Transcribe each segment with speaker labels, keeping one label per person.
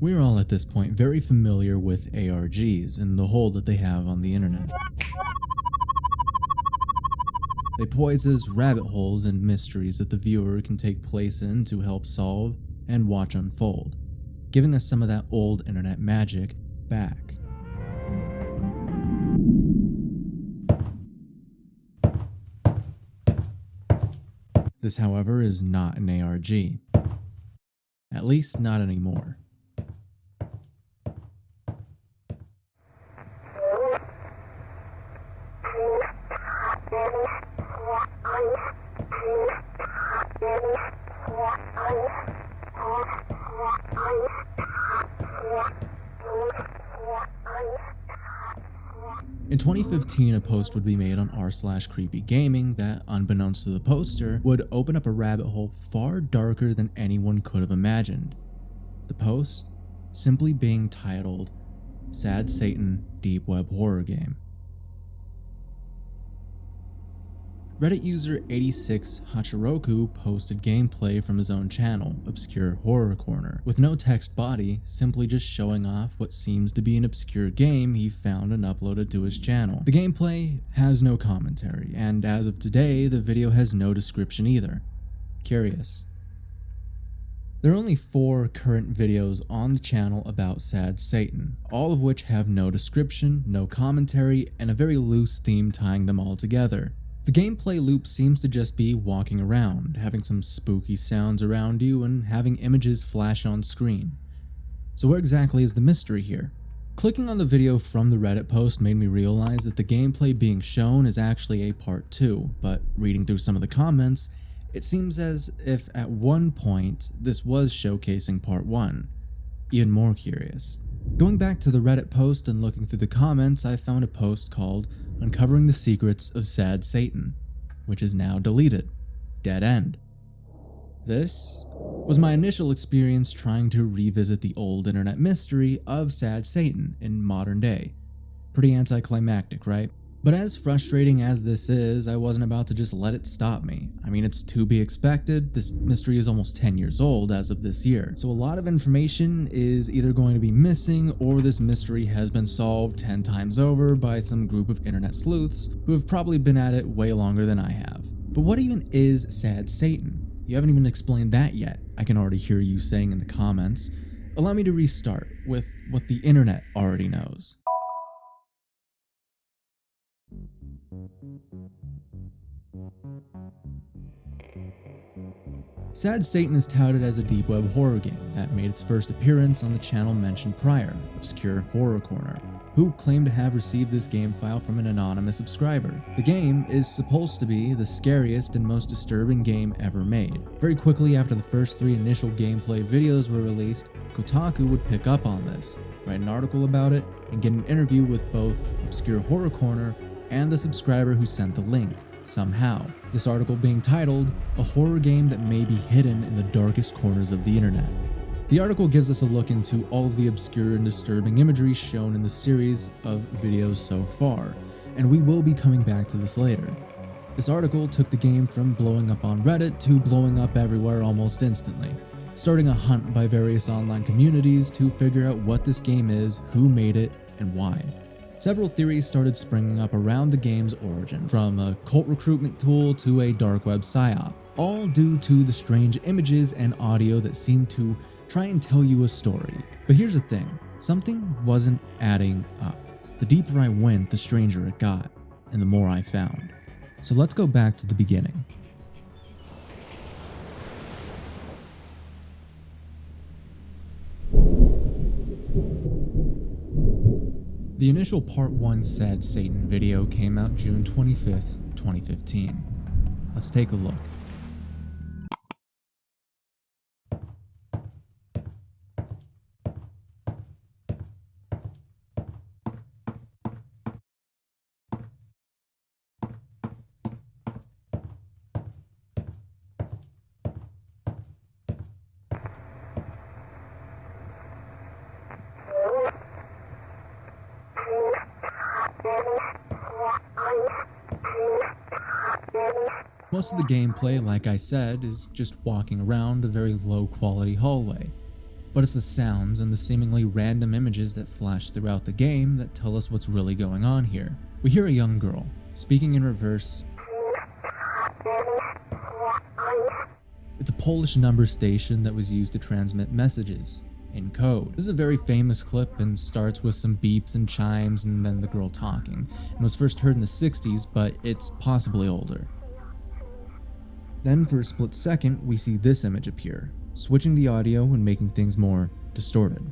Speaker 1: We're all at this point very familiar with ARGs and the hold that they have on the internet. They pose as rabbit holes and mysteries that the viewer can take place in to help solve and watch unfold, giving us some of that old internet magic back. This, however, is not an ARG. At least not anymore. In 2015, a post would be made on r/creepygaming that, unbeknownst to the poster, would open up a rabbit hole far darker than anyone could have imagined. The post simply being titled, "Sad Satan Deep Web Horror Game." Reddit user 86 Hachiroku posted gameplay from his own channel, Obscure Horror Corner, with no text body, simply just showing off what seems to be an obscure game he found and uploaded to his channel. The gameplay has no commentary, and as of today, the video has no description either. Curious. There are only 4 current videos on the channel about Sad Satan, all of which have no description, no commentary, and a very loose theme tying them all together. The gameplay loop seems to just be walking around, having some spooky sounds around you, and having images flash on screen. So what exactly is the mystery here? Clicking on the video from the Reddit post made me realize that the gameplay being shown is actually a part 2, but reading through some of the comments, it seems as if at one point this was showcasing part 1. Even more curious. Going back to the Reddit post and looking through the comments, I found a post called "Uncovering the Secrets of Sad Satan," which is now deleted. Dead end. This was my initial experience trying to revisit the old internet mystery of Sad Satan in modern day. Pretty anticlimactic, right? But as frustrating as this is, I wasn't about to just let it stop me. I mean, it's to be expected. This mystery is almost 10 years old as of this year, so a lot of information is either going to be missing or this mystery has been solved 10 times over by some group of internet sleuths who have probably been at it way longer than I have. But what even is Sad Satan? You haven't even explained that yet, I can already hear you saying in the comments. Allow me to restart with what the internet already knows. Sad Satan is touted as a deep web horror game that made its first appearance on the channel mentioned prior, Obscure Horror Corner, who claimed to have received this game file from an anonymous subscriber. The game is supposed to be the scariest and most disturbing game ever made. Very quickly after the first 3 initial gameplay videos were released, Kotaku would pick up on this, write an article about it, and get an interview with both Obscure Horror Corner and the subscriber who sent the link, somehow. This article being titled, "A Horror Game That May Be Hidden in the Darkest Corners of the Internet." The article gives us a look into all of the obscure and disturbing imagery shown in the series of videos so far, and we will be coming back to this later. This article took the game from blowing up on Reddit to blowing up everywhere almost instantly, starting a hunt by various online communities to figure out what this game is, who made it, and why. Several theories started springing up around the game's origin, from a cult recruitment tool to a dark web psyop, all due to the strange images and audio that seemed to try and tell you a story. But here's the thing, something wasn't adding up. The deeper I went, the stranger it got, and the more I found. So let's go back to the beginning. The initial Part 1 Sad Satan video came out June 25th, 2015. Let's take a look. Most of the gameplay, like I said, is just walking around a very low quality hallway. but it's the sounds and the seemingly random images that flash throughout the game that tell us what's really going on here. We hear a young girl speaking in reverse. It's a Polish number station that was used to transmit messages in code. This is a very famous clip and starts with some beeps and chimes and then the girl talking, and was first heard in the 60s, but it's possibly older. Then for a split second, we see this image appear, switching the audio and making things more distorted.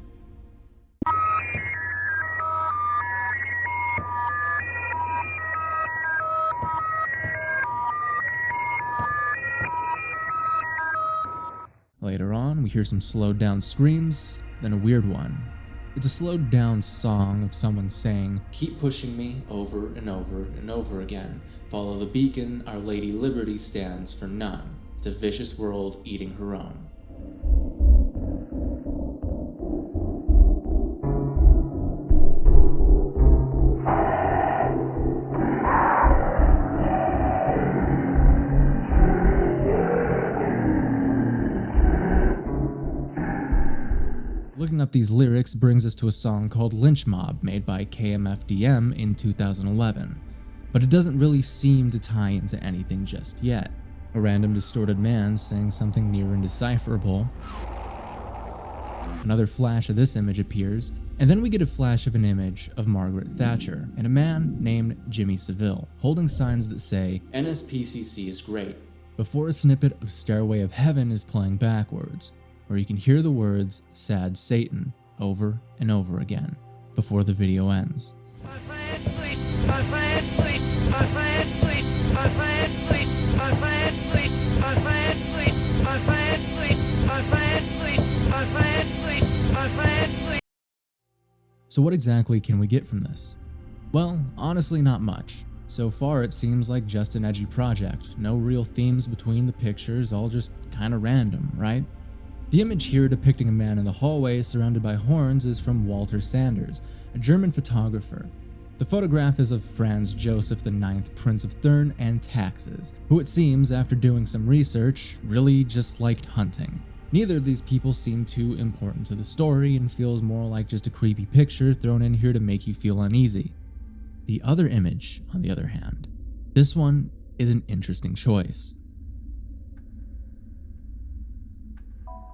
Speaker 1: Later on, we hear some slowed down screams, then a weird one. It's a slowed down song of someone saying, "Keep pushing me over and over and over again. Follow the beacon, Our Lady Liberty stands for none. It's a vicious world eating her own." Looking up these lyrics brings us to a song called Lynch Mob made by KMFDM in 2011, but it doesn't really seem to tie into anything just yet. A random distorted man saying something near indecipherable. Another flash of this image appears, and then we get a flash of an image of Margaret Thatcher and a man named Jimmy Savile, holding signs that say, "NSPCC is great," before a snippet of Stairway of Heaven is playing backwards, where you can hear the words "Sad Satan" over and over again before the video ends. So what exactly can we get from this? Well, honestly not much. So far it seems like just an edgy project, no real themes between the pictures, all just kinda random, right? The image here depicting a man in the hallway surrounded by horns is from Walter Sanders, a German photographer. The photograph is of Franz Joseph IX, Prince of Thurn and Taxes, who it seems, after doing some research, really just liked hunting. Neither of these people seem too important to the story and feels more like just a creepy picture thrown in here to make you feel uneasy. The other image, on the other hand, this one is an interesting choice.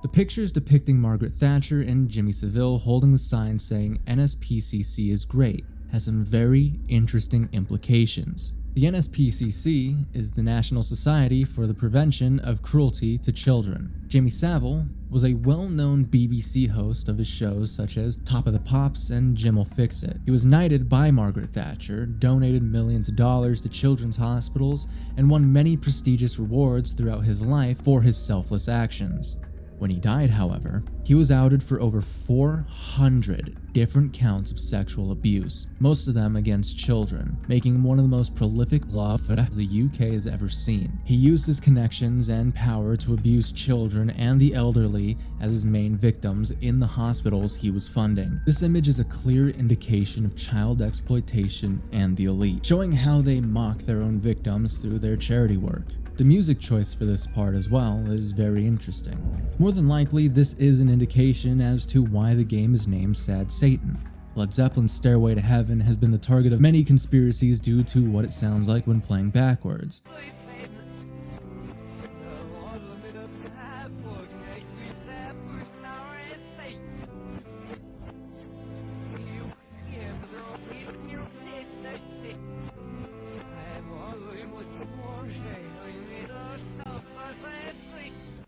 Speaker 1: The pictures depicting Margaret Thatcher and Jimmy Savile holding the sign saying "NSPCC is great" has some very interesting implications. The NSPCC is the National Society for the Prevention of Cruelty to Children. Jimmy Savile was a well-known BBC host of his shows such as Top of the Pops and Jim'll Fix It. He was knighted by Margaret Thatcher, donated millions of dollars to children's hospitals, and won many prestigious rewards throughout his life for his selfless actions. When he died, however, he was outed for over 400 different counts of sexual abuse, most of them against children, making him one of the most prolific law the UK has ever seen. He used his connections and power to abuse children and the elderly as his main victims in the hospitals he was funding. This image is a clear indication of child exploitation and the elite, showing how they mock their own victims through their charity work. The music choice for this part as well is very interesting. More than likely, this is an indication as to why the game is named Sad Satan. Led Zeppelin's Stairway to Heaven has been the target of many conspiracies due to what it sounds like when playing backwards.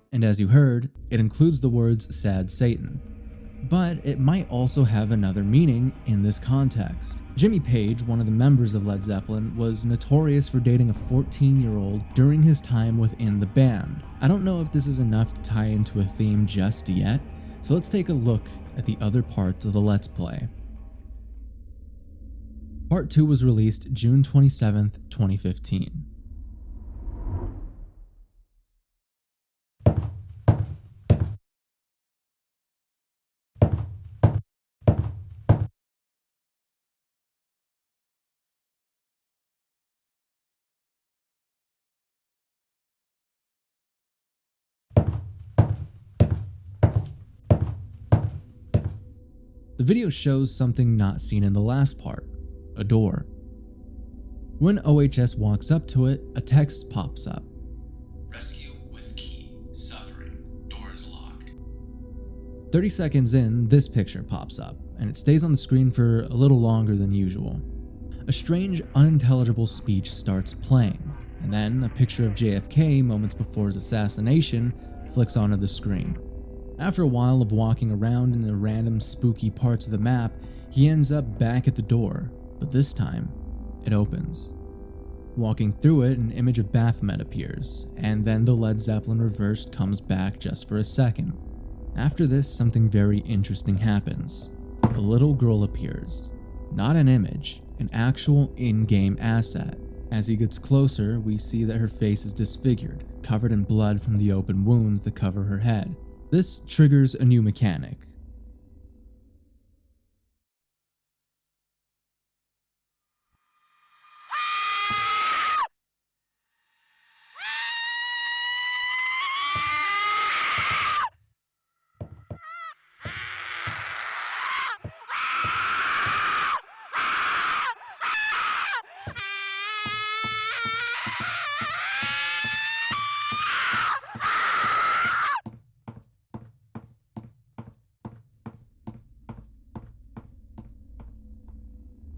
Speaker 1: And as you heard, it includes the words "Sad Satan." But it might also have another meaning in this context. Jimmy Page, one of the members of Led Zeppelin, was notorious for dating a 14-year-old during his time within the band. I don't know if this is enough to tie into a theme just yet, so let's take a look at the other parts of the Let's Play. Part 2 was released June 27th, 2015. The video shows something not seen in the last part, a door. When OHS walks up to it, a text pops up. Rescue with key, suffering, doors locked. 30 seconds in, this picture pops up, and it stays on the screen for a little longer than usual. A strange, unintelligible speech starts playing, and then a picture of JFK moments before his assassination flicks onto the screen. After a while of walking around in the random spooky parts of the map, he ends up back at the door, but this time, it opens. Walking through it, an image of Baphomet appears, and then the Led Zeppelin reversed comes back just for a second. After this, something very interesting happens. A little girl appears. Not an image, an actual in-game asset. As he gets closer, we see that her face is disfigured, covered in blood from the open wounds that cover her head. This triggers a new mechanic.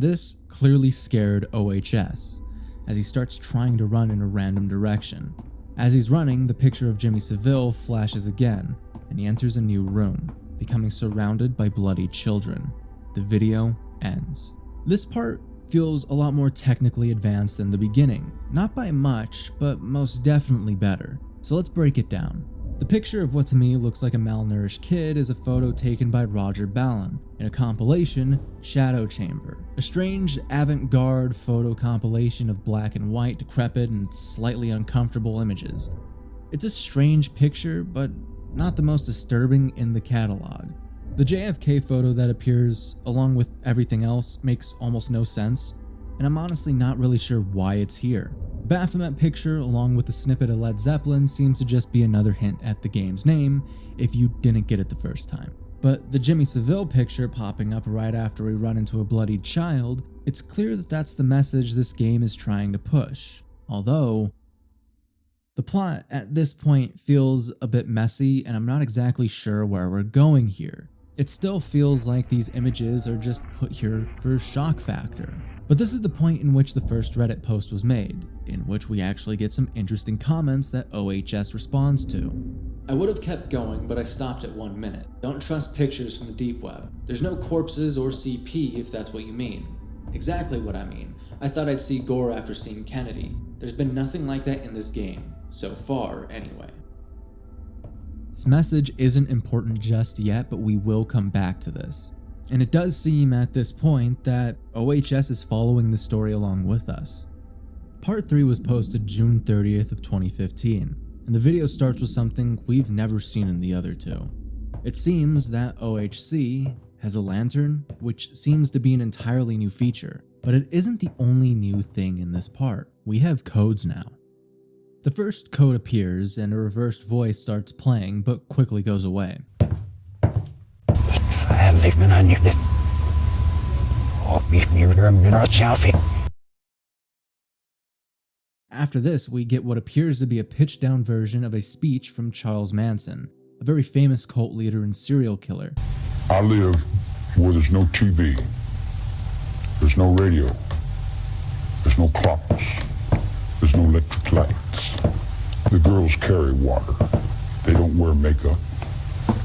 Speaker 1: This clearly scared OHS, as he starts trying to run in a random direction. As he's running, the picture of Jimmy Savile flashes again, and he enters a new room, becoming surrounded by bloody children. The video ends. This part feels a lot more technically advanced than the beginning. Not by much, but most definitely better. So let's break it down. The picture of what to me looks like a malnourished kid is a photo taken by Roger Ballin in a compilation, Shadow Chamber, a strange avant-garde photo compilation of black and white, decrepit, and slightly uncomfortable images. It's a strange picture, but not the most disturbing in the catalog. The JFK photo that appears, along with everything else, makes almost no sense, and I'm honestly not really sure why it's here. The Baphomet picture, along with the snippet of Led Zeppelin, seems to just be another hint at the game's name if you didn't get it the first time. But the Jimmy Savile picture popping up right after we run into a bloodied child, it's clear that that's the message this game is trying to push. Although, the plot at this point feels a bit messy and I'm not exactly sure where we're going here. It still feels like these images are just put here for shock factor. But this is the point in which the first Reddit post was made, in which we actually get some interesting comments that OHS responds to. I would have kept going, but I stopped at 1 minute. Don't trust pictures from the deep web. There's no corpses or CP if that's what you mean. Exactly what I mean. I thought I'd see gore after seeing Kennedy. There's been nothing like that in this game. So far, anyway. This message isn't important just yet, but we will come back to this. And it does seem at this point that OHS is following the story along with us. Part 3 was posted June 30th of 2015, and the video starts with something we've never seen in the other two. It seems that OHC has a lantern, which seems to be an entirely new feature, but it isn't the only new thing in this part. We have codes now. The first code appears and a reversed voice starts playing but quickly goes away. After this, we get what appears to be a pitched-down version of a speech from Charles Manson, a very famous cult leader and serial killer.
Speaker 2: I live where there's no TV, there's no radio, there's no clocks, there's no electric lights. The girls carry water, they don't wear makeup,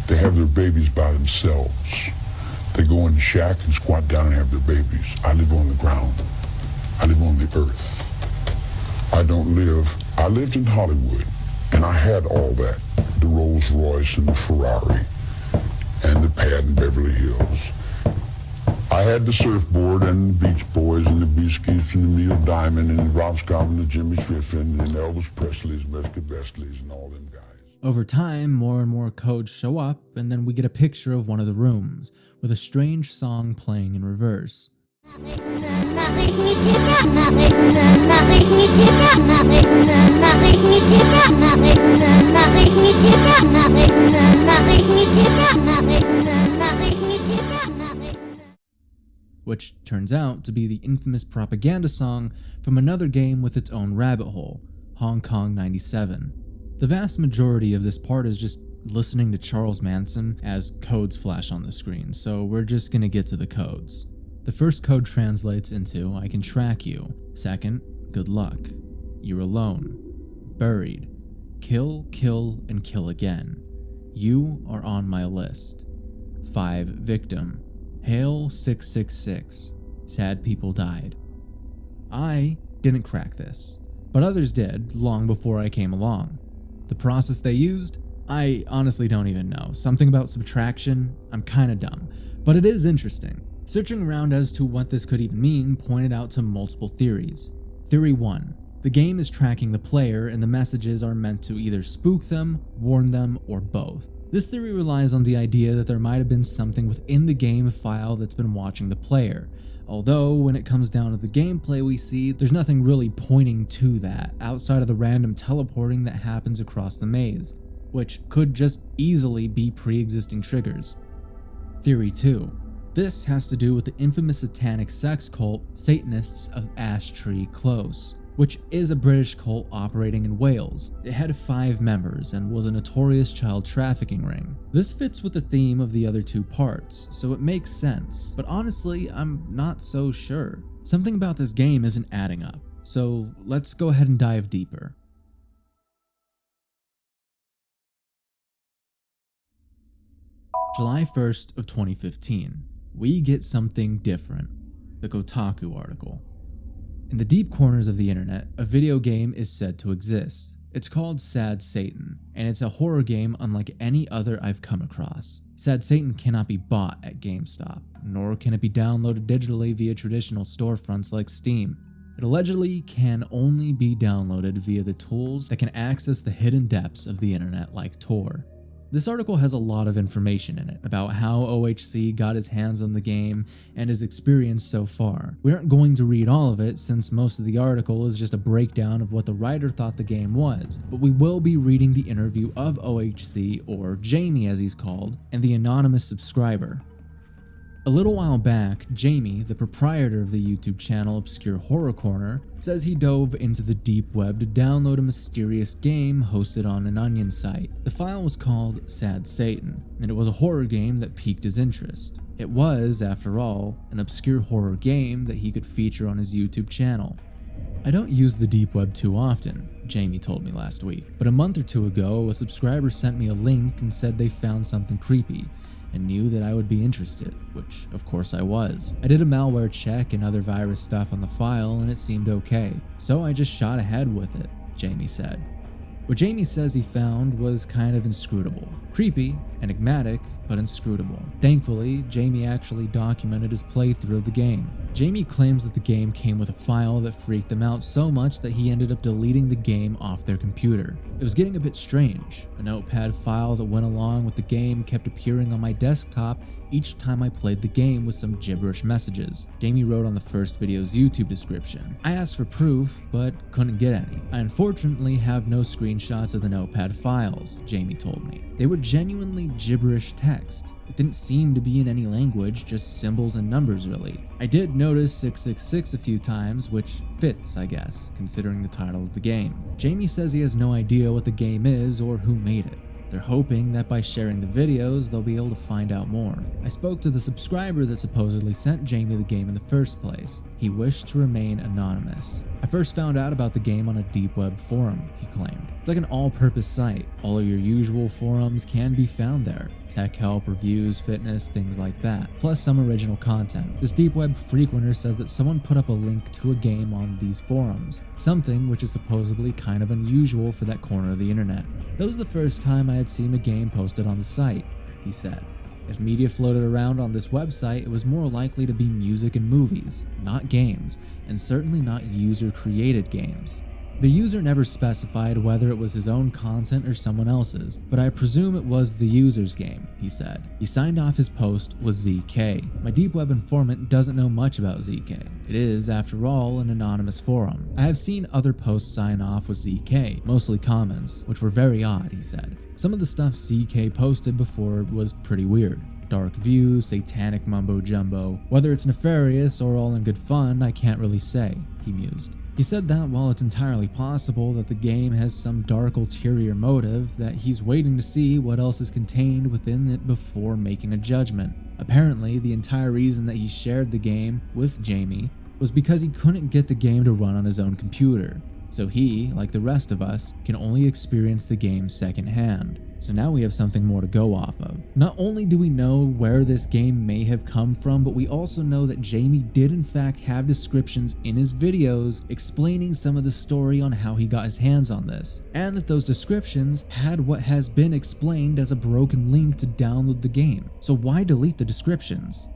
Speaker 2: they have their babies by themselves. They go in the shack and squat down and have their babies. I live on the ground. I live on the earth. I lived in Hollywood, and I had all that. The Rolls Royce and the Ferrari, and the pad in Beverly Hills. I had the surfboard and the Beach Boys and the Beaskies and the Neil Diamond and the Rob Scott and the Jimmy Strickland and Elvis Presley's, Mesca Bestleys and all them guys.
Speaker 1: Over time, more and more codes show up, and then we get a picture of one of the rooms, with a strange song playing in reverse. which turns out to be the infamous propaganda song from another game with its own rabbit hole, Hong Kong 97. The vast majority of this part is just listening to Charles Manson as codes flash on the screen, so we're just gonna get to the codes. The first code translates into, I can track you. Second, good luck. You're alone. Buried. Kill, kill, and kill again. You are on my list. 5, victim. Hail 666. Sad people died. I didn't crack this, but others did long before I came along. The process they used? I honestly don't even know. Something about subtraction? I'm kinda dumb, but it is interesting. Searching around as to what this could even mean pointed out to multiple theories. Theory 1. The game is tracking the player and the messages are meant to either spook them, warn them, or both. This theory relies on the idea that there might have been something within the game file that's been watching the player, although when it comes down to the gameplay we see, there's nothing really pointing to that outside of the random teleporting that happens across the maze, which could just easily be pre-existing triggers. Theory 2. This has to do with the infamous satanic sex cult Satanists of Ash Tree Close, which is a British cult operating in Wales. It had 5 members and was a notorious child trafficking ring. This fits with the theme of the other 2 parts, so it makes sense, but honestly, I'm not so sure. Something about this game isn't adding up, so let's go ahead and dive deeper. July 1st of 2015. We get something different. The Kotaku article. In the deep corners of the internet, a video game is said to exist. It's called Sad Satan, and it's a horror game unlike any other I've come across. Sad Satan cannot be bought at GameStop, nor can it be downloaded digitally via traditional storefronts like Steam. It allegedly can only be downloaded via the tools that can access the hidden depths of the internet like Tor. This article has a lot of information in it about how OHC got his hands on the game and his experience so far. We aren't going to read all of it since most of the article is just a breakdown of what the writer thought the game was, but we will be reading the interview of OHC, or Jamie as he's called, and the anonymous subscriber. A little while back, Jamie, the proprietor of the YouTube channel Obscure Horror Corner, says he dove into the deep web to download a mysterious game hosted on an Onion site. The file was called Sad Satan, and it was a horror game that piqued his interest. It was, after all, an obscure horror game that he could feature on his YouTube channel. I don't use the deep web too often, Jamie told me last week, but a month or 2 ago, a subscriber sent me a link and said they found something creepy, and knew that I would be interested, which of course I was. I did a malware check and other virus stuff on the file and it seemed okay, so I just shot ahead with it, Jamie said. What Jamie says he found was kind of inscrutable. Creepy, enigmatic, but inscrutable. Thankfully, Jamie actually documented his playthrough of the game. Jamie claims that the game came with a file that freaked him out so much that he ended up deleting the game off their computer. It was getting a bit strange. A notepad file that went along with the game kept appearing on my desktop each time I played the game with some gibberish messages. Jamie wrote on the first video's YouTube description. I asked for proof, but couldn't get any. I unfortunately have no screenshots of the notepad files, Jamie told me. They were genuinely gibberish text. It didn't seem to be in any language, just symbols and numbers really. I did notice 666 a few times, which fits, I guess, considering the title of the game. Jamie says he has no idea what the game is or who made it. They're hoping that by sharing the videos, they'll be able to find out more. I spoke to the subscriber that supposedly sent Jamie the game in the first place. He wished to remain anonymous. I first found out about the game on a deep web forum, he claimed. It's like an all-purpose site. All of your usual forums can be found there. Tech help, reviews, fitness, things like that, plus some original content. This deep web frequenter says that someone put up a link to a game on these forums, something which is supposedly kind of unusual for that corner of the internet. That was the first time I had seen a game posted on the site, he said. If media floated around on this website, it was more likely to be music and movies, not games, and certainly not user-created games. The user never specified whether it was his own content or someone else's, but I presume it was the user's game, he said. He signed off his post with ZK. My deep web informant doesn't know much about ZK. It is, after all, an anonymous forum. I have seen other posts sign off with ZK, mostly comments, which were very odd, he said. Some of the stuff ZK posted before was pretty weird. Dark view, satanic mumbo jumbo. Whether it's nefarious or all in good fun, I can't really say, he mused. He said that while it's entirely possible that the game has some dark ulterior motive, that he's waiting to see what else is contained within it before making a judgment. Apparently, the entire reason that he shared the game with Jamie was because he couldn't get the game to run on his own computer. So he, like the rest of us, can only experience the game secondhand. So now we have something more to go off of. Not only do we know where this game may have come from, but we also know that Jamie did in fact have descriptions in his videos explaining some of the story on how he got his hands on this, and that those descriptions had what has been explained as a broken link to download the game. So why delete the descriptions?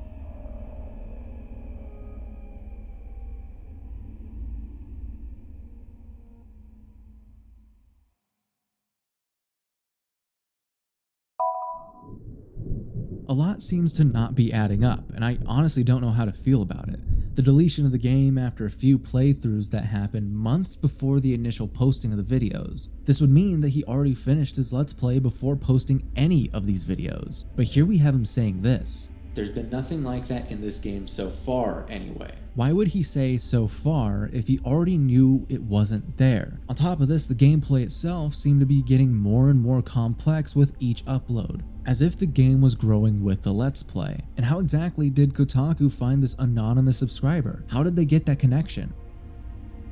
Speaker 1: A lot seems to not be adding up, and I honestly don't know how to feel about it. The deletion of the game after a few playthroughs that happened months before the initial posting of the videos. This would mean that he already finished his Let's Play before posting any of these videos. But here we have him saying this: "There's been nothing like that in this game so far anyway." Why would he say so far if he already knew it wasn't there? On top of this, the gameplay itself seemed to be getting more and more complex with each upload, as if the game was growing with the Let's Play. And how exactly did Kotaku find this anonymous subscriber? How did they get that connection?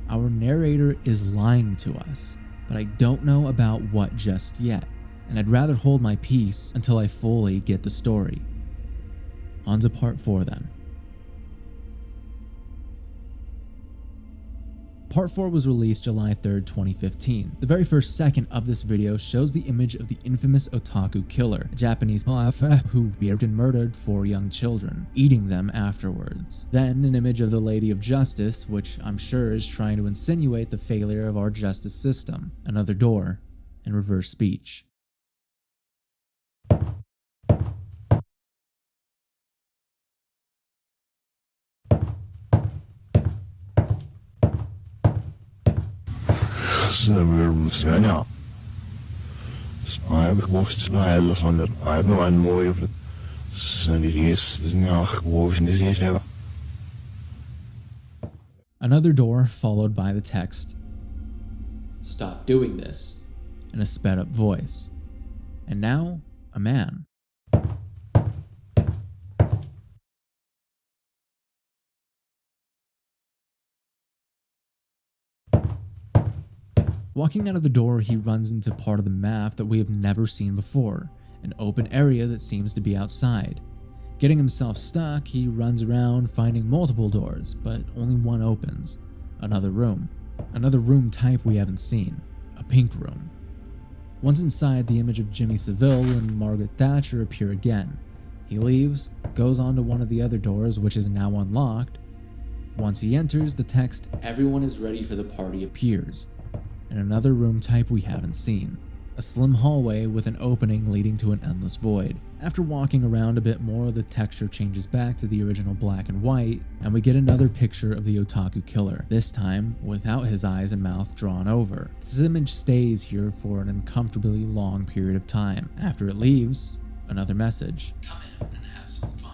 Speaker 1: Our narrator is lying to us, but I don't know about what just yet, and I'd rather hold my peace until I fully get the story. On to part 4 then. Part 4 was released July 3rd, 2015. The very first second of this video shows the image of the infamous otaku killer, a Japanese mafia who raped and murdered 4 young children, eating them afterwards. Then an image of the Lady of Justice, which I'm sure is trying to insinuate the failure of our justice system. Another door, and reverse speech.
Speaker 3: Ja. Maar ik moest naar heel van dat ik nog een mooie zijn die is ja gewoon is niet hebben.
Speaker 1: Another door followed by the text, "Stop doing this," in a sped up voice. And now, a man. Walking out of the door, he runs into part of the map that we have never seen before, an open area that seems to be outside. Getting himself stuck, he runs around finding multiple doors, but only one opens. Another room type we haven't seen, a pink room. Once inside, the image of Jimmy Savile and Margaret Thatcher appear again. He leaves, goes on to one of the other doors, which is now unlocked. Once he enters, the text, "Everyone is ready for the party," appears. And another room type we haven't seen, a slim hallway with an opening leading to an endless void. After walking around a bit more, the texture changes back to the original black and white, and we get another picture of the otaku killer, this time without his eyes and mouth drawn over. This image stays here for an uncomfortably long period of time. After it leaves, another message, "Come in and have some fun."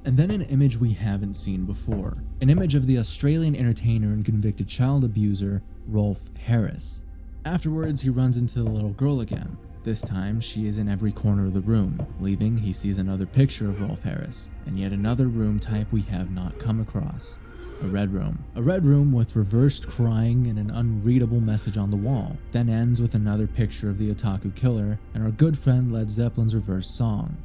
Speaker 1: And then an image we haven't seen before, an image of the Australian entertainer and convicted child abuser, Rolf Harris. Afterwards, he runs into the little girl again. This time, she is in every corner of the room. Leaving, he sees another picture of Rolf Harris, and yet another room type we have not come across. A red room. A red room with reversed crying and an unreadable message on the wall. Then ends with another picture of the otaku killer and our good friend Led Zeppelin's reverse song.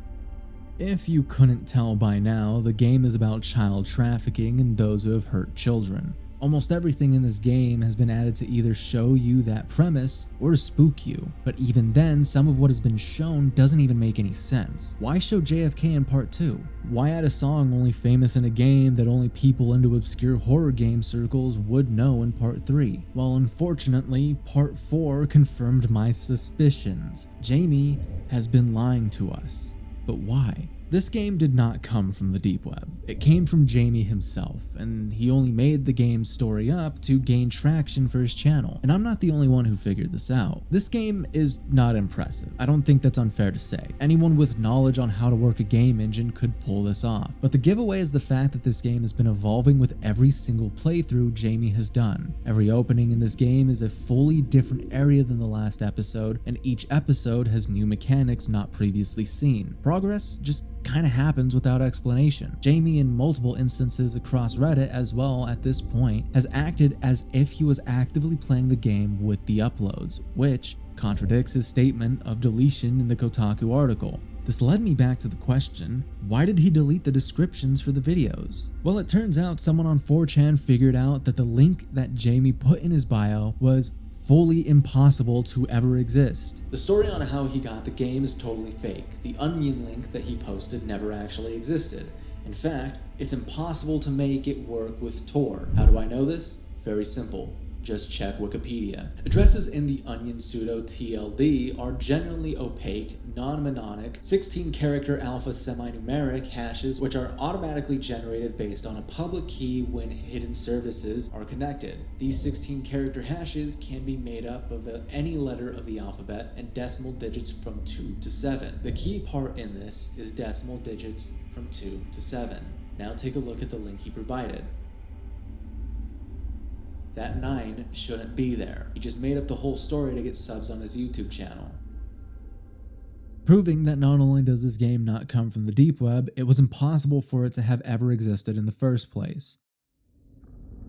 Speaker 1: If you couldn't tell by now, the game is about child trafficking and those who have hurt children. Almost everything in this game has been added to either show you that premise or to spook you, but even then, some of what has been shown doesn't even make any sense. Why show JFK in part 2? Why add a song only famous in a game that only people into obscure horror game circles would know in part 3? Well, unfortunately, part 4 confirmed my suspicions. Jamie has been lying to us. But why? This game did not come from the deep web. It came from Jamie himself, and he only made the game's story up to gain traction for his channel. And I'm not the only one who figured this out. This game is not impressive. I don't think that's unfair to say. Anyone with knowledge on how to work a game engine could pull this off. But the giveaway is the fact that this game has been evolving with every single playthrough Jamie has done. Every opening in this game is a fully different area than the last episode, and each episode has new mechanics not previously seen. Progress just kinda happens without explanation. Jamie, in multiple instances across Reddit as well at this point, has acted as if he was actively playing the game with the uploads, which contradicts his statement of deletion in the Kotaku article. This led me back to the question, why did he delete the descriptions for the videos? Well, it turns out someone on 4chan figured out that the link that Jamie put in his bio was fully impossible to ever exist. The story on how he got the game is totally fake. The onion link that he posted never actually existed. In fact, it's impossible to make it work with Tor. How do I know this? Very simple. Just check Wikipedia. Addresses in the onion pseudo TLD are generally opaque, non-mnemonic, 16-character alpha semi-numeric hashes which are automatically generated based on a public key when hidden services are connected. These 16-character hashes can be made up of any letter of the alphabet and decimal digits from 2 to 7. The key part in this is decimal digits from 2 to 7. Now take a look at the link he provided. That 9 shouldn't be there. He just made up the whole story to get subs on his YouTube channel. Proving that not only does this game not come from the deep web, it was impossible for it to have ever existed in the first place.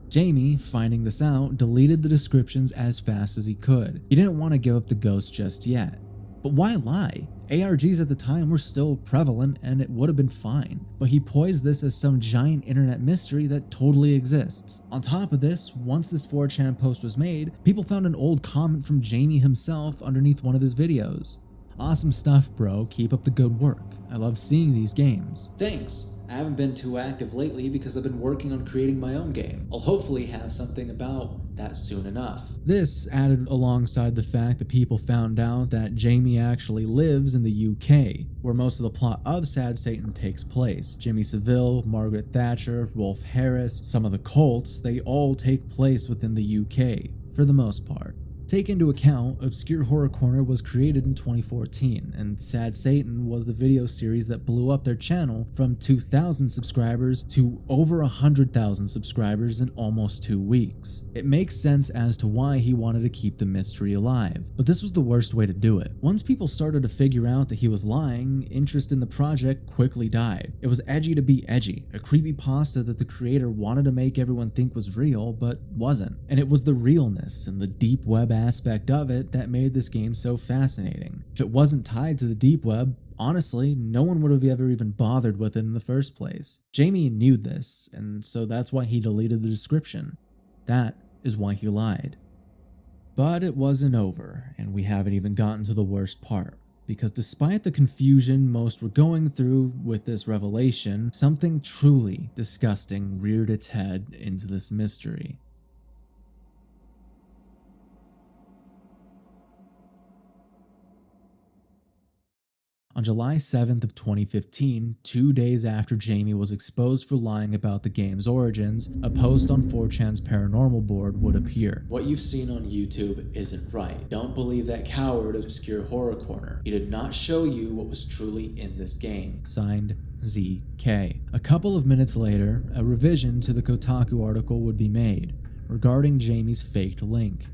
Speaker 1: Jamie, finding this out, deleted the descriptions as fast as he could. He didn't want to give up the ghost just yet. But why lie? ARGs at the time were still prevalent and it would have been fine, but he poised this as some giant internet mystery that totally exists. On top of this, once this 4chan post was made, people found an old comment from Jamie himself underneath one of his videos. Awesome stuff, bro. Keep up the good work. I love seeing these games. Thanks. I haven't been too active lately because I've been working on creating my own game. I'll hopefully have something about that soon enough. This added alongside the fact that people found out that Jamie actually lives in the UK, where most of the plot of Sad Satan takes place. Jimmy Savile, Margaret Thatcher, Rolf Harris, some of the cults, they all take place within the UK, for the most part. Take into account, Obscure Horror Corner was created in 2014, and Sad Satan was the video series that blew up their channel from 2,000 subscribers to over 100,000 subscribers in almost 2 weeks. It makes sense as to why he wanted to keep the mystery alive, but this was the worst way to do it. Once people started to figure out that he was lying, interest in the project quickly died. It was edgy to be edgy, a creepypasta that the creator wanted to make everyone think was real, but wasn't. And it was the realness and the deep web aspect of it that made this game so fascinating. If it wasn't tied to the deep web, honestly, no one would have ever even bothered with it in the first place. Jamie knew this, and so that's why he deleted the description. That is why he lied. But it wasn't over, and we haven't even gotten to the worst part. Because despite the confusion most were going through with this revelation, something truly disgusting reared its head into this mystery. On July 7th of 2015, 2 days after Jamie was exposed for lying about the game's origins, a post on 4chan's paranormal board would appear. What you've seen on YouTube isn't right. Don't believe that coward Obscure Horror Corner. He did not show you what was truly in this game. Signed, ZK. A couple of minutes later, a revision to the Kotaku article would be made regarding Jamie's faked link.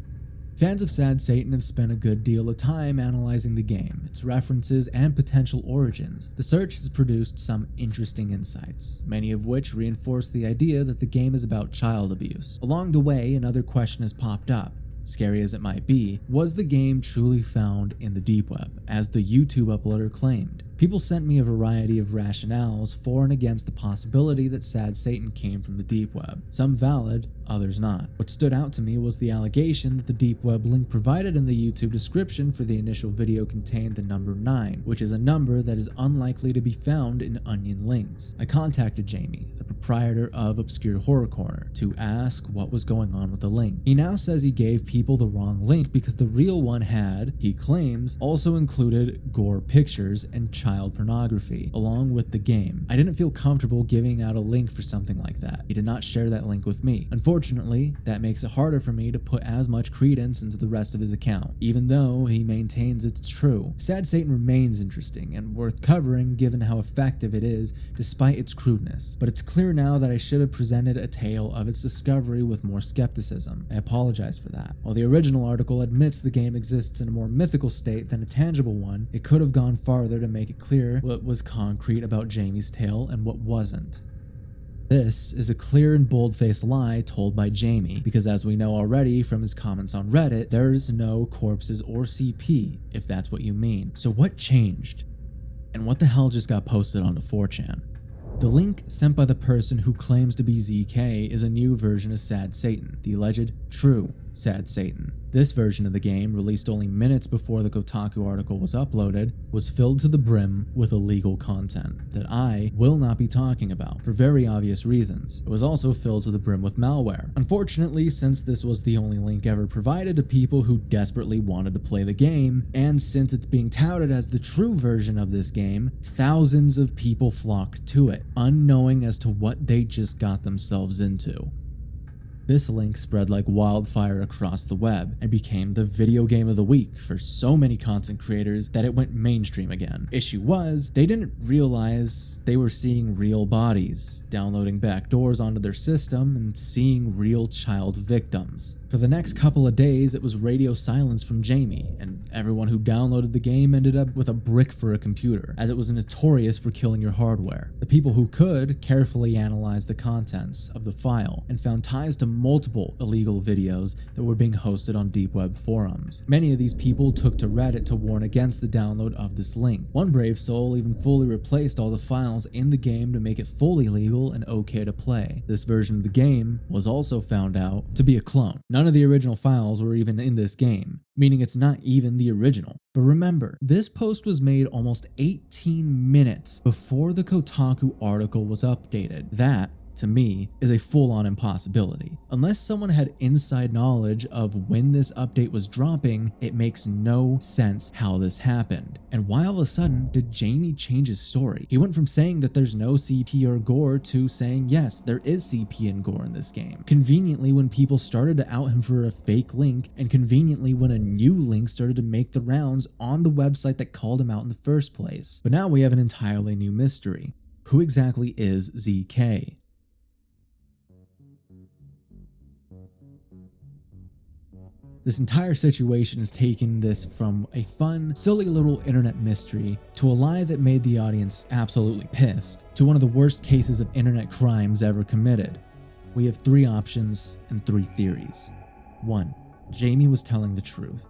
Speaker 1: Fans of Sad Satan have spent a good deal of time analyzing the game, its references, and potential origins. The search has produced some interesting insights, many of which reinforce the idea that the game is about child abuse. Along the way, another question has popped up. Scary as it might be, was the game truly found in the deep web, as the YouTube uploader claimed? People sent me a variety of rationales for and against the possibility that Sad Satan came from the deep web, some valid, others not. What stood out to me was the allegation that the deep web link provided in the YouTube description for the initial video contained the number 9, which is a number that is unlikely to be found in onion links. I contacted Jamie, the proprietor of Obscure Horror Corner, to ask what was going on with the link. He now says he gave people the wrong link because the real one had, he claims, also included gore pictures and child pornography, along with the game. I didn't feel comfortable giving out a link for something like that. He did not share that link with me. Unfortunately, that makes it harder for me to put as much credence into the rest of his account, even though he maintains it's true. Sad Satan remains interesting and worth covering given how effective it is despite its crudeness, but it's clear now that I should have presented a tale of its discovery with more skepticism. I apologize for that. While the original article admits the game exists in a more mythical state than a tangible one, it could have gone farther to make it clear what was concrete about Jamie's tale and what wasn't. This is a clear and bold-faced lie told by Jamie, because as we know already from his comments on Reddit, there's no corpses or CP, if that's what you mean. So what changed? And what the hell just got posted onto 4chan? The link sent by the person who claims to be ZK is a new version of Sad Satan, the alleged true Sad Satan. This version of the game, released only minutes before the Kotaku article was uploaded, was filled to the brim with illegal content that I will not be talking about for very obvious reasons. It was also filled to the brim with malware. Unfortunately, since this was the only link ever provided to people who desperately wanted to play the game, and since it's being touted as the true version of this game, thousands of people flocked to it, unknowing as to what they just got themselves into. This link spread like wildfire across the web and became the video game of the week for so many content creators that it went mainstream again. Issue was, they didn't realize they were seeing real bodies, downloading backdoors onto their system and seeing real child victims. For the next couple of days, it was radio silence from Jamie, and everyone who downloaded the game ended up with a brick for a computer, as it was notorious for killing your hardware. The people who could carefully analyzed the contents of the file and found ties to multiple illegal videos that were being hosted on deepweb forums. Many of these people took to Reddit to warn against the download of this link. One brave soul even fully replaced all the files in the game to make it fully legal and okay to play. This version of the game was also found out to be a clone. None of the original files were even in this game, meaning it's not even the original. But remember, this post was made almost 18 minutes before the Kotaku article was updated. That, to me, is a full-on impossibility. Unless someone had inside knowledge of when this update was dropping, it makes no sense how this happened. And why all of a sudden did Jamie change his story? He went from saying that there's no CP or gore to saying yes, there is CP and gore in this game. Conveniently, when people started to out him for a fake link, and conveniently when a new link started to make the rounds on the website that called him out in the first place. But now we have an entirely new mystery. Who exactly is ZK? This entire situation has taken this from a fun, silly little internet mystery to a lie that made the audience absolutely pissed, to one of the worst cases of internet crimes ever committed. We have 3 options and 3 theories. 1. Jamie was telling the truth.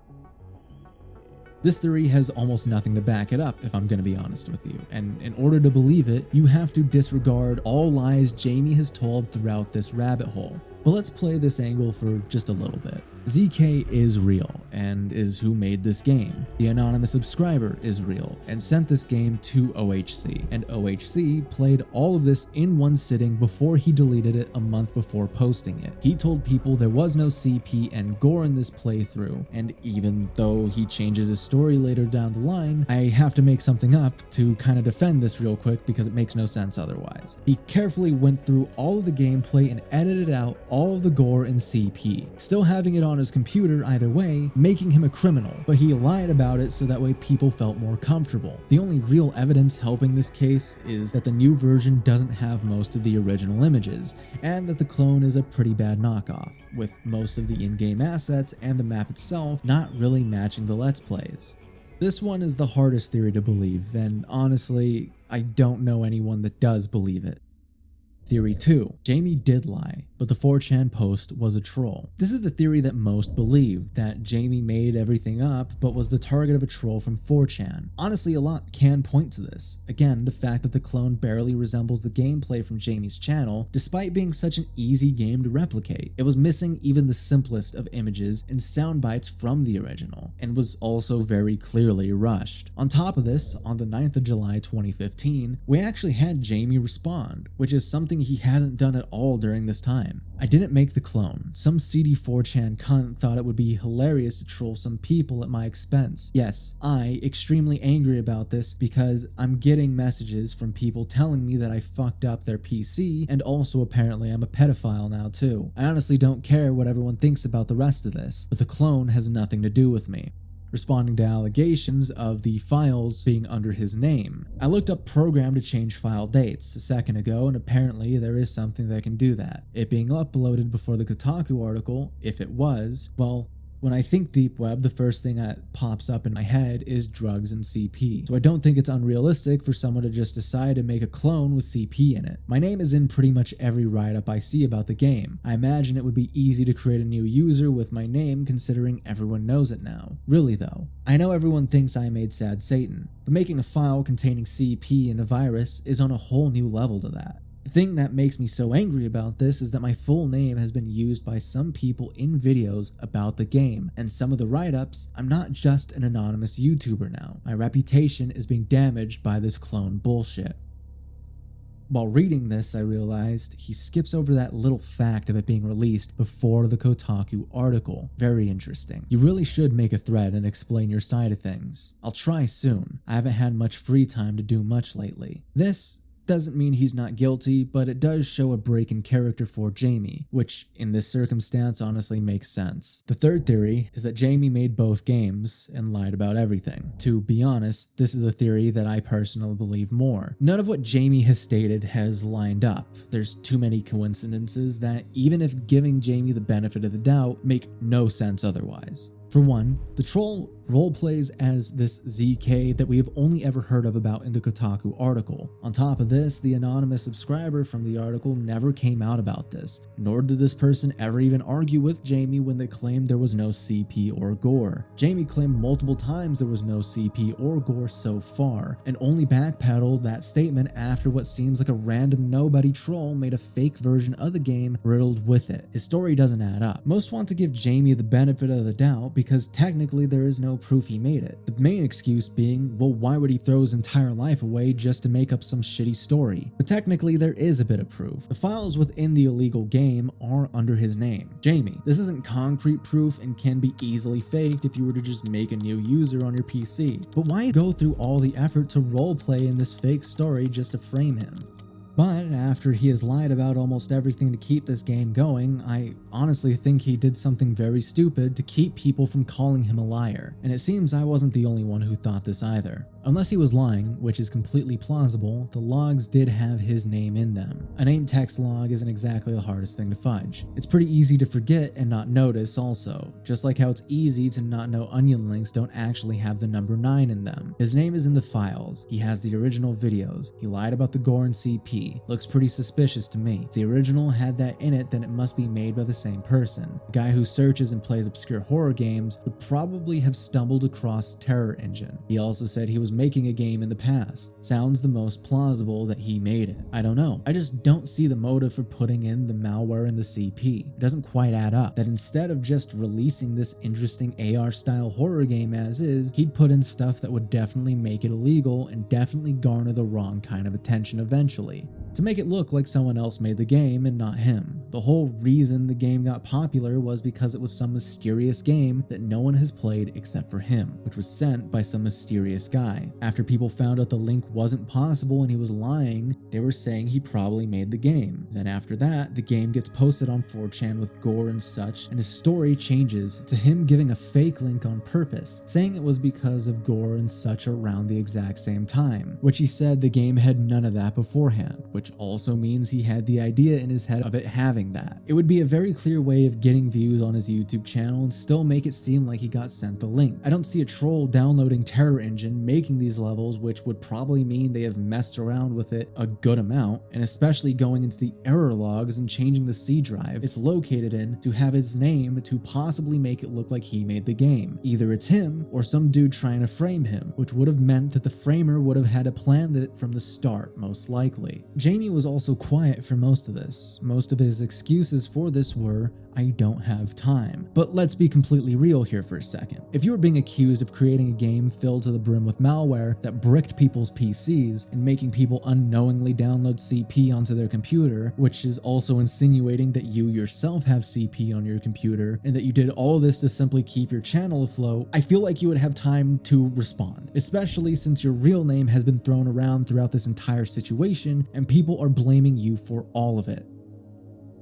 Speaker 1: This theory has almost nothing to back it up, if I'm going to be honest with you, and in order to believe it, you have to disregard all lies Jamie has told throughout this rabbit hole. But let's play this angle for just a little bit. ZK is real and is who made this game. The anonymous subscriber is real and sent this game to OHC, and OHC played all of this in one sitting before he deleted it a month before posting it. He told people there was no CP and gore in this playthrough, and even though he changes his story later down the line, I have to make something up to kind of defend this real quick because it makes no sense otherwise. He carefully went through all of the gameplay and edited out all of the gore and CP, still having it on his computer either way, making him a criminal, but he lied about it so that way people felt more comfortable. The only real evidence helping this case is that the new version doesn't have most of the original images, and that the clone is a pretty bad knockoff, with most of the in-game assets and the map itself not really matching the Let's Plays. This one is the hardest theory to believe, and honestly, I don't know anyone that does believe it. Theory 2. Jamie did lie, but the 4chan post was a troll. This is the theory that most believe, that Jamie made everything up but was the target of a troll from 4chan. Honestly, a lot can point to this. Again, the fact that the clone barely resembles the gameplay from Jamie's channel, despite being such an easy game to replicate. It was missing even the simplest of images and sound bites from the original, and was also very clearly rushed. On top of this, on the 9th of July 2015, we actually had Jamie respond, which is something he hasn't done at all during this time. I didn't make the clone. Some seedy 4chan cunt thought it would be hilarious to troll some people at my expense. Yes, extremely angry about this because I'm getting messages from people telling me that I fucked up their PC, and also apparently I'm a pedophile now too. I honestly don't care what everyone thinks about the rest of this, but the clone has nothing to do with me. Responding to allegations of the files being under his name, I looked up program to change file dates a second ago, and apparently there is something that can do that. It being uploaded before the Kotaku article, if it was, well, when I think deepweb, the first thing that pops up in my head is drugs and CP. So I don't think it's unrealistic for someone to just decide to make a clone with CP in it. My name is in pretty much every write-up I see about the game. I imagine it would be easy to create a new user with my name considering everyone knows it now. Really though, I know everyone thinks I made Sad Satan, but making a file containing CP and a virus is on a whole new level to that. The thing that makes me so angry about this is that my full name has been used by some people in videos about the game, and some of the write-ups, I'm not just an anonymous YouTuber now. My reputation is being damaged by this clone bullshit. While reading this, I realized he skips over that little fact of it being released before the Kotaku article. Very interesting. You really should make a thread and explain your side of things. I'll try soon. I haven't had much free time to do much lately. This doesn't mean he's not guilty, but it does show a break in character for Jamie, which in this circumstance honestly makes sense. The third theory is that Jamie made both games and lied about everything. To be honest, this is the theory that I personally believe more. None of what Jamie has stated has lined up. There's too many coincidences that, even if giving Jamie the benefit of the doubt, make no sense otherwise. For one, the troll roleplays as this ZK that we have only ever heard of about in the Kotaku article. On top of this, the anonymous subscriber from the article never came out about this, nor did this person ever even argue with Jamie when they claimed there was no CP or gore. Jamie claimed multiple times there was no CP or gore so far, and only backpedaled that statement after what seems like a random nobody troll made a fake version of the game riddled with it. His story doesn't add up. Most want to give Jamie the benefit of the doubt because technically there is no proof he made it. The main excuse being, well, why would he throw his entire life away just to make up some shitty story? But technically there is a bit of proof. The files within the illegal game are under his name, Jamie. This isn't concrete proof and can be easily faked if you were to just make a new user on your PC. But why go through all the effort to roleplay in this fake story just to frame him? But after he has lied about almost everything to keep this game going, I honestly think he did something very stupid to keep people from calling him a liar. And it seems I wasn't the only one who thought this either. Unless he was lying, which is completely plausible, the logs did have his name in them. A name text log isn't exactly the hardest thing to fudge. It's pretty easy to forget and not notice also, just like how it's easy to not know onion links don't actually have the number 9 in them. His name is in the files, he has the original videos, he lied about the gore and CP. Looks pretty suspicious to me. If the original had that in it, then it must be made by the same person. The guy who searches and plays obscure horror games would probably have stumbled across Terror Engine. He also said he was making a game in the past. Sounds the most plausible that he made it. I don't know. I just don't see the motive for putting in the malware and the CP. It doesn't quite add up. That instead of just releasing this interesting AR style horror game as is, he'd put in stuff that would definitely make it illegal and definitely garner the wrong kind of attention eventually, to make it look like someone else made the game and not him. The whole reason the game got popular was because it was some mysterious game that no one has played except for him, which was sent by some mysterious guy. After people found out the link wasn't possible and he was lying, they were saying he probably made the game. Then after that, the game gets posted on 4chan with gore and such, and his story changes to him giving a fake link on purpose, saying it was because of gore and such around the exact same time, which he said the game had none of that beforehand, which which also means he had the idea in his head of it having that. It would be a very clear way of getting views on his YouTube channel and still make it seem like he got sent the link. I don't see a troll downloading Terror Engine, making these levels, which would probably mean they have messed around with it a good amount, and especially going into the error logs and changing the C drive it's located in to have his name to possibly make it look like he made the game. Either it's him or some dude trying to frame him, which would have meant that the framer would have had to plan it from the start, most likely. Jamie was also quiet for most of this. Most of his excuses for this were, I don't have time. But let's be completely real here for a second. If you were being accused of creating a game filled to the brim with malware that bricked people's PCs and making people unknowingly download CP onto their computer, which is also insinuating that you yourself have CP on your computer, and that you did all this to simply keep your channel afloat, I feel like you would have time to respond, especially since your real name has been thrown around throughout this entire situation and people are blaming you for all of it.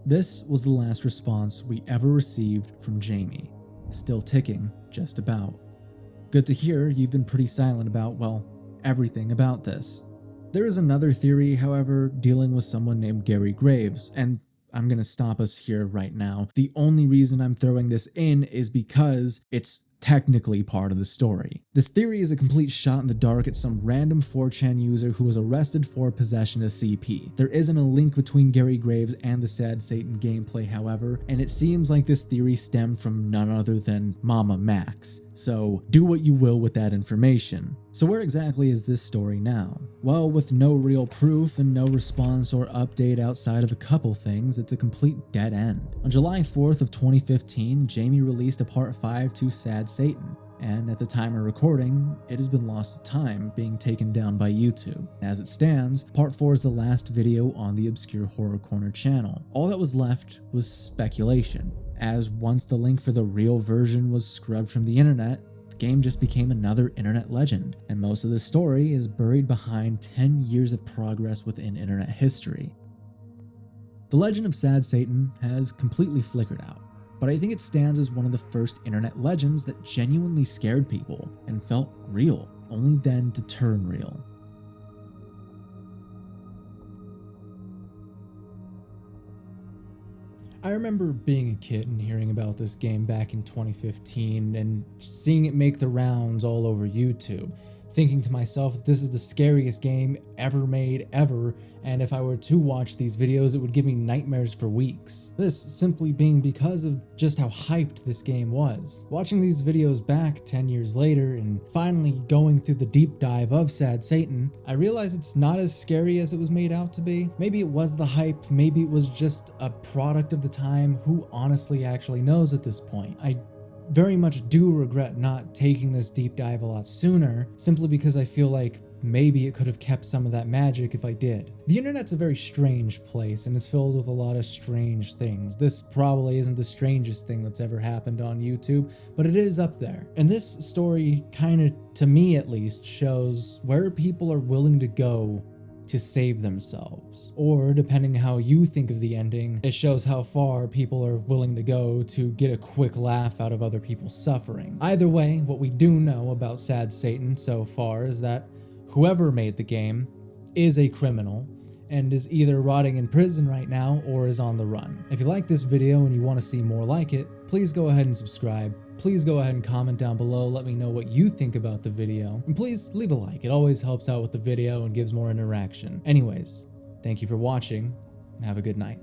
Speaker 1: This was the last response we ever received from Jamie. Still ticking, just about. Good to hear you've been pretty silent about, well, everything about this. There is another theory, however, dealing with someone named Gary Graves, and I'm gonna stop us here right now. The only reason I'm throwing this in is because it's technically part of the story. This theory is a complete shot in the dark at some random 4chan user who was arrested for possession of CP. There isn't a link between Gary Graves and the Sad Satan gameplay, however, and it seems like this theory stemmed from none other than Mama Max. So do what you will with that information. So where exactly is this story now? Well, with no real proof and no response or update outside of a couple things, it's a complete dead end. On July 4th of 2015, Jamie released a part 5 to Sad Satan, and at the time of recording, it has been lost to time, being taken down by YouTube. As it stands, part 4 is the last video on the Obscure Horror Corner channel. All that was left was speculation, as once the link for the real version was scrubbed from the internet, the game just became another internet legend, and most of the story is buried behind 10 years of progress within internet history. The legend of Sad Satan has completely flickered out, but I think it stands as one of the first internet legends that genuinely scared people and felt real, only then to turn real. I remember being a kid and hearing about this game back in 2015 and seeing it make the rounds all over YouTube, thinking to myself, this is the scariest game ever made ever, and if I were to watch these videos, it would give me nightmares for weeks. This simply being because of just how hyped this game was. Watching these videos back 10 years later and finally going through the deep dive of Sad Satan, I realized it's not as scary as it was made out to be. Maybe it was the hype, maybe it was just a product of the time, who honestly actually knows at this point. I very much do regret not taking this deep dive a lot sooner, simply because I feel like maybe it could have kept some of that magic if I did. The internet's a very strange place, and it's filled with a lot of strange things. This probably isn't the strangest thing that's ever happened on YouTube, but it is up there. And this story kinda, to me at least, shows where people are willing to go to save themselves. Or, depending how you think of the ending, it shows how far people are willing to go to get a quick laugh out of other people's suffering. Either way, what we do know about Sad Satan so far is that whoever made the game is a criminal and is either rotting in prison right now or is on the run. If you like this video and you want to see more like it, please go ahead and subscribe. Please go ahead and comment down below, let me know what you think about the video, and please leave a like, it always helps out with the video and gives more interaction. Anyways, thank you for watching, and have a good night.